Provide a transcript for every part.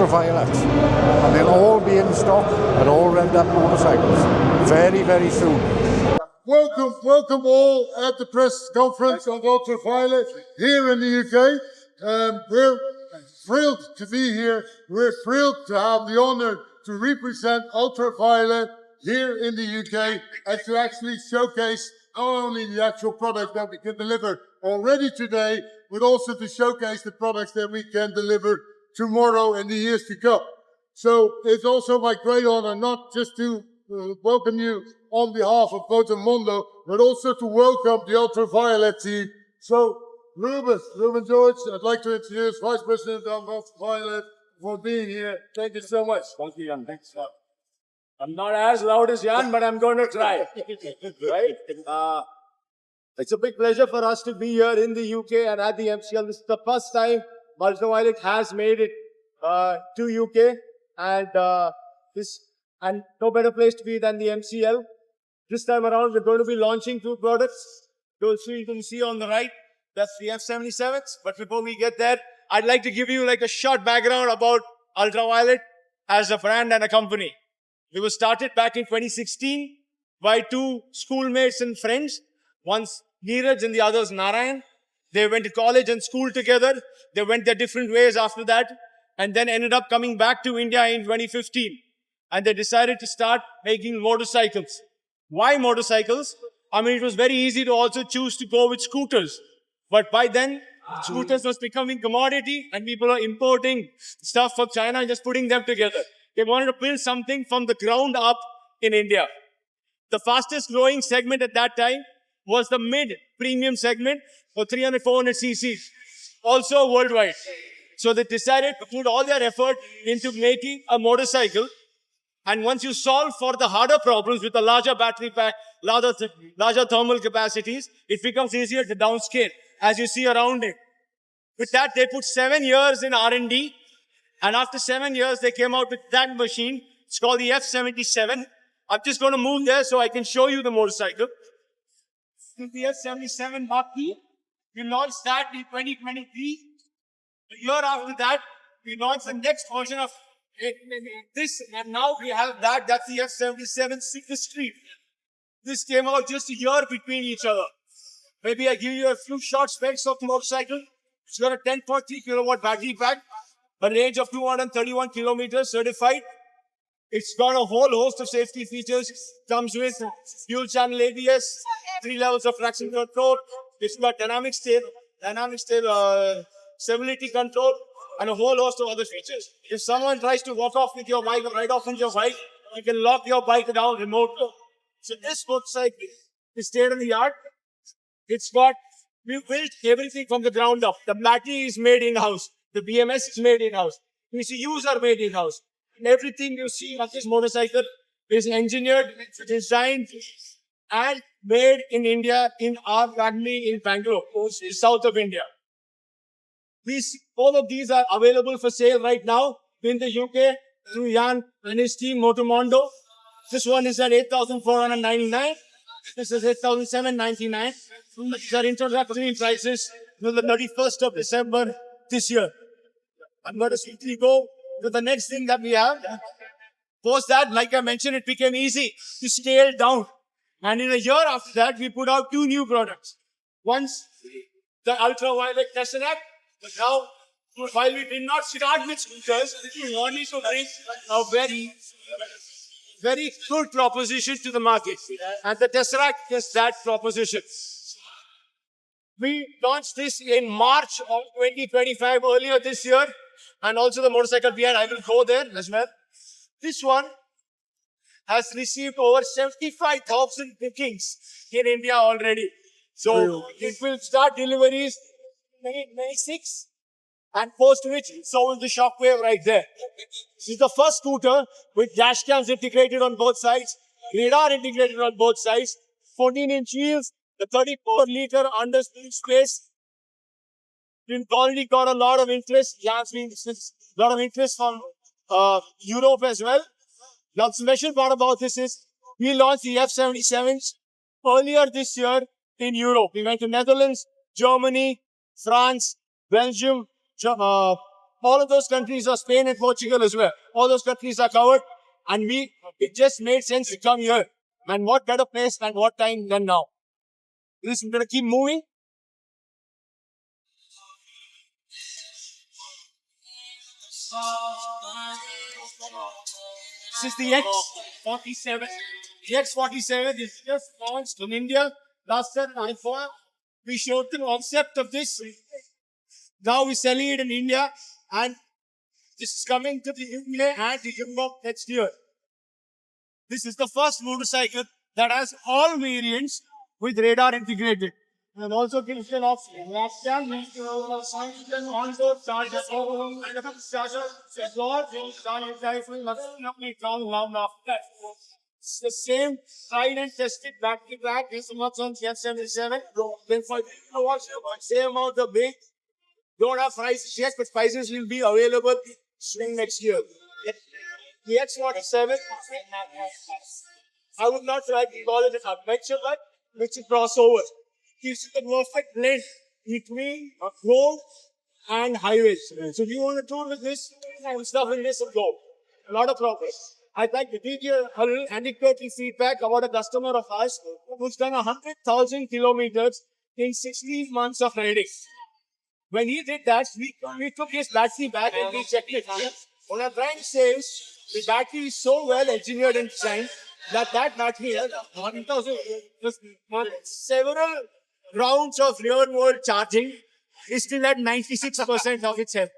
Ultraviolette, and they'll all be in stock at All Revved Up Motorcycles very, very soon. Welcome all at the press conference of Ultraviolette here in the UK. We're thrilled to be here. We're thrilled to have the honor to represent Ultraviolette here in the UK and to actually showcase not only the actual product that we can deliver already today, but also to showcase the products that we can deliver tomorrow and the years to come. So it's also my great honor not just to welcome you on behalf of Motomondo, but also to welcome the Ultraviolette team. So Ruben George, I'd like to introduce Vice President of Ultraviolette for being here. Thank you so much. Thank you, Jan. Thanks. I'm not as loud as Jan, but I'm going to try. Right? It's a big pleasure for us to be here in the UK and at the MCL. This is the first time Ultraviolette has made it to UK, and no better place to be than the MCL. This time around, we're going to be launching two products. So you can see on the right, that's the F77s. But before we get there, I'd like to give you like a short background about Ultraviolette as a brand and a company. We were started back in 2016 by two schoolmates and friends. One's Neeraj and the other's Narayan. They went to college and school together. They went their different ways after that, and then ended up coming back to India in 2015. And they decided to start making motorcycles. Why motorcycles? I mean, it was very easy to also choose to go with scooters. But by then, scooters was becoming commodity and people are importing stuff from China and just putting them together. They wanted to build something from the ground up in India. The fastest growing segment at that time was the mid-premium segment for 300, 400 cc's, also worldwide. So they decided to put all their effort into making a motorcycle. And once you solve for the harder problems with a larger battery pack, larger thermal capacities, it becomes easier to downscale, as you see around it. With that, they put 7 years in R&D. And after 7 years, they came out with that machine. It's called the F77. I'm just going to move there so I can show you the motorcycle. The F77 Mark II. We launched that in 2023. A year after that, we launched the next version of this, and now we have that. That's the F77 Super Street. This came out just a year between each other. Maybe I give you a few short specs of the motorcycle. It's got a 10.3 kilowatt battery pack, a range of 231 kilometers certified. It's got a whole host of safety features. Comes with dual channel ABS, 3 levels of traction control. It's got dynamic stability control, and a whole host of other features. If someone tries to walk off with your bike or ride off on your bike, you can lock your bike down remotely. So this motorcycle is state-of-the-art. We built everything from the ground up. The battery is made in-house. The BMS is made in-house. ECUs are made in-house. And everything you see on this motorcycle is engineered, designed, and made in India in our factory in Bangalore, south of India. All of these are available for sale right now in the UK through Jan and his team, Motomondo. This one is at 8,499. This is 8,799. These are introductory prices till the 31st of December this year. I'm going to quickly go to the next thing that we have. Post that, like I mentioned, it became easy to scale down. And in a year after that, we put out 2 new products. Once, the Ultraviolette Tesseract. But now, while we did not start with scooters, we wanted to bring a very, very good proposition to the market. And the Tesseract is that proposition. We launched this in March of 2025, earlier this year. And also the motorcycle behind, I will go there as well. This one has received over 75,000 bookings in India already. So it will start deliveries May 6, and post which sold the shockwave right there. This is the first scooter with dash cams integrated on both sides, radar integrated on both sides, 14-inch wheels, the 34-liter underspin space. We've already got a lot of interest. Yeah, it's been a lot of interest from Europe as well. Now, the special part about this is we launched the F77s earlier this year in Europe. We went to Netherlands, Germany, France, Belgium, All of those countries are Spain and Portugal as well. All those countries are covered. And it just made sense to come here. And what better place and what time than now? This is going to keep moving. This is the X47. The X47 is just launched in India last year in iPhone. We showed the concept of this. Now we're selling it in India, and this is coming to the UK and the Europe next year. This is the first motorcycle that has all variants with radar integrated. And also gives an option. It's the same tried and tested back to back. This one's on F77. Then for same amount of weight. Don't have prices yet, but prices will be available spring next year. The X47, I would not try to call it an adventure bike, which is crossover. Gives you the perfect blend between road and highways. So if you want to tour with this and stuff in this will go. A lot of progress. I'd like to give you a little anecdotal feedback about a customer of ours who's done 100,000 kilometers in 16 months of riding. When he did that, we took his battery back and we checked it. What I'm trying to say is, the battery is so well engineered and designed that battery has 1,000, several rounds of real-world charging is still at 96% of its health.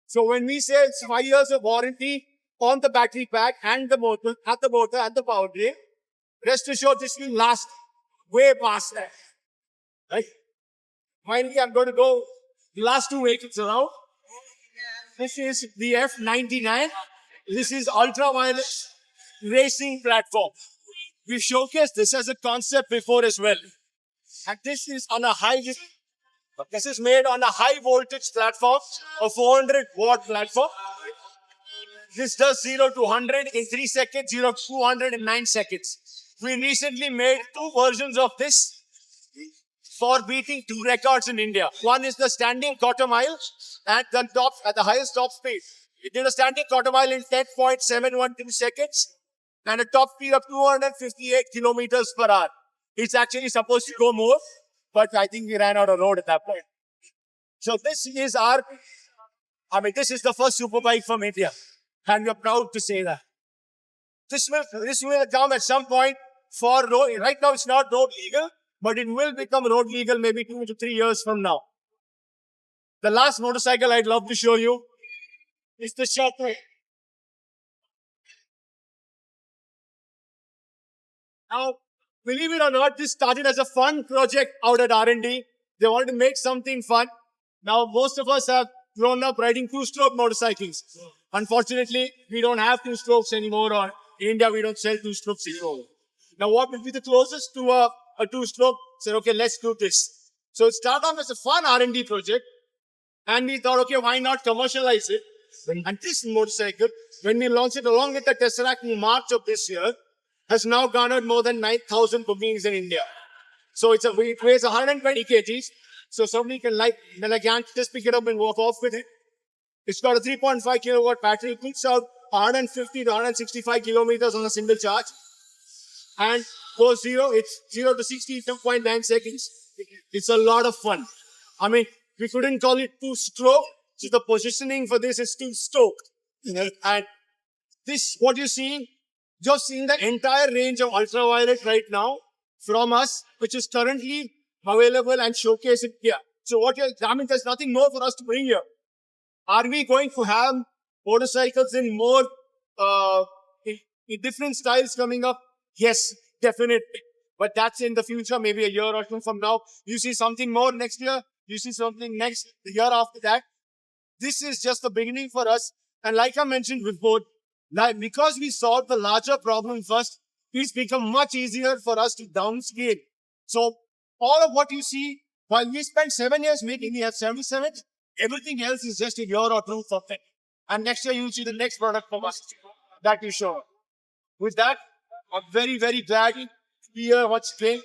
So when we say it's 5 years of warranty on the battery pack and the motor, and the powertrain, rest assured this will last way past that. Right? Finally, I'm going to go the last two vehicles around. This is the F99. This is Ultraviolette racing platform. We showcased this as a concept before as well. And this is on a this is made on a high voltage platform, a 400 watt platform. This does 0 to 100 in 3 seconds, 0 to 200 in 9 seconds. We recently made 2 versions of this for beating 2 records in India. One is the standing quarter mile at the highest top speed. It did a standing quarter mile in 10.712 seconds and a top speed of 258 kilometers per hour. It's actually supposed to go more, but I think we ran out of road at that point. So this is this is the first superbike from India, and we're proud to say that. This will come at some point for road. Right now it's not road legal, but it will become road legal maybe 2 to 3 years from now. The last motorcycle I'd love to show you is the Shockwave. Now, believe it or not, this started as a fun project out at R&D. They wanted to make something fun. Now, most of us have grown up riding 2-stroke motorcycles. Unfortunately, we don't have 2 strokes anymore, or in India, we don't sell 2 strokes anymore. Now, what would be the closest to a 2-stroke? Said, okay, let's do this. So it started off as a fun R&D project, and we thought, okay, why not commercialize it? And this motorcycle, when we launched it along with the Tesseract in March of this year, has now garnered more than 9,000 bookings in India. So it weighs 120 kgs. So somebody can just pick it up and walk off with it. It's got a 3.5 kilowatt battery. It puts out 150 to 165 kilometers on a single charge. And goes 0 to 60 in 2.9 seconds. It's a lot of fun. We couldn't call it 2-stroke. So the positioning for this is 2-stroke. And this, what you're seeing, just seeing the entire range of Ultraviolette right now from us, which is currently available and showcased here. So there's nothing more for us to bring here. Are we going to have motorcycles in more, in different styles coming up? Yes, definitely. But that's in the future, maybe a year or two from now. You see something more next year. You see something the year after that. This is just the beginning for us. And like I mentioned before, because we solved the larger problem first, it's become much easier for us to downscale. So all of what you see, while we spent 7 years making the F77, everything else is just a year or two for it. And next year you'll see the next product from us that you show. With that, I'm very, very glad to be here once again.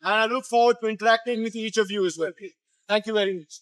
And I look forward to interacting with each of you as well. Thank you very much.